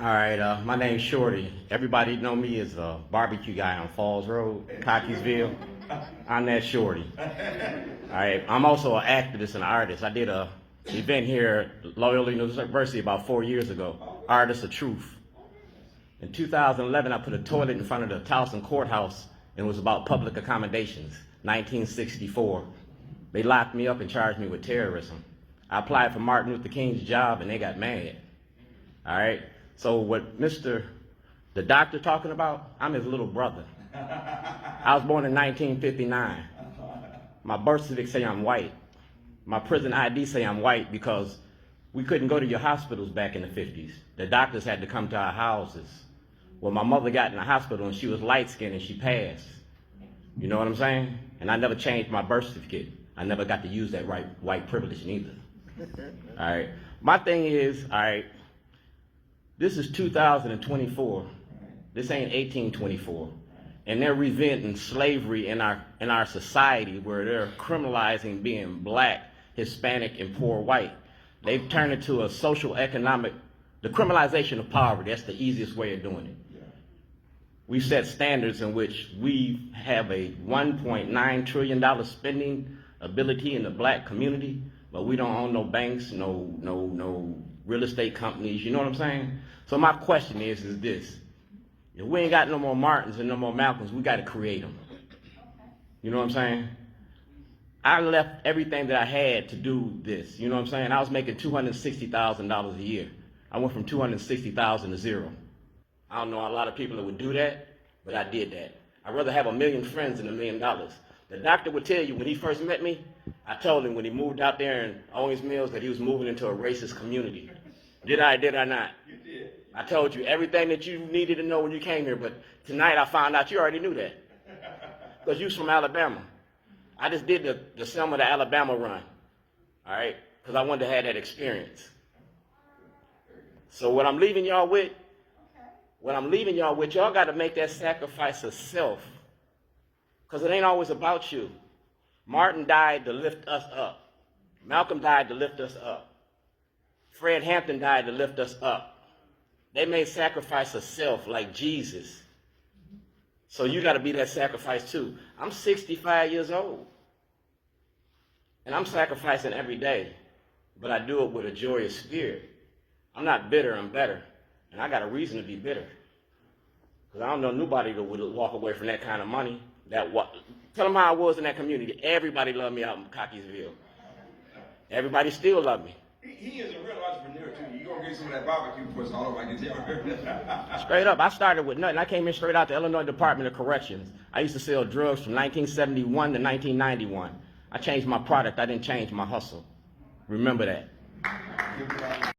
All right, my name's Shorty. Everybody know me as a barbecue guy on Falls Road, Cockeysville. I'm that Shorty. All right, I'm also an activist and an artist. I did an event here at Loyola University about 4 years ago, Artists of Truth. In 2011, I put a toilet in front of the Towson Courthouse, and it was about public accommodations, 1964. They locked me up and charged me with terrorism. I applied for Martin Luther King's job, and they got mad. All right? So what the doctor talking about, I'm his little brother. I was born in 1959. My birth certificate say I'm white. My prison ID say I'm white because we couldn't go to your hospitals back in the 50s. The doctors had to come to our houses. Well, my mother got in the hospital and she was light-skinned and she passed. You know what I'm saying? And I never changed my birth certificate. I never got to use that white privilege neither. All right. My thing is, all right, this is 2024. This ain't 1824. And they're reventing slavery in our society where they're criminalizing being black, Hispanic, and poor white. They've turned it to a social economic, the criminalization of poverty. That's the easiest way of doing it. We set standards in which we have a $1.9 trillion spending ability in the black community, but we don't own no banks, no real estate companies, you know what I'm saying? So my question is this. If we ain't got no more Martins and no more Malcolms, we got to create them. You know what I'm saying? I left everything that I had to do this, you know what I'm saying? I was making $260,000 a year. I went from $260,000 to zero. I don't know a lot of people that would do that, but I did that. I'd rather have 1 million friends than $1 million. The doctor would tell you when he first met me, I told him when he moved out there in Owings Mills that he was moving into a racist community. Did I not? You did. I told you everything that you needed to know when you came here, but tonight I found out you already knew that. Because you was from Alabama. I just did the Selma to Alabama run, all right? Because I wanted to have that experience. So what I'm leaving y'all with, y'all got to make that sacrifice of self. Because it ain't always about you. Martin died to lift us up. Malcolm died to lift us up. Fred Hampton died to lift us up. They made sacrifice of self like Jesus. So you got to be that sacrifice too. I'm 65 years old. And I'm sacrificing every day. But I do it with a joyous spirit. I'm not bitter, I'm better. And I got a reason to be bitter. Because I don't know nobody that would walk away from that kind of money. Tell them how I was in that community. Everybody loved me out in Cockeysville. Everybody still loved me. He is a real entrepreneur too. You gonna get some of that barbecue before it's all over, I can tell. Straight up, I started with nothing. I came in straight out the Illinois Department of Corrections. I used to sell drugs from 1971 to 1991. I changed my product, I didn't change my hustle. Remember that.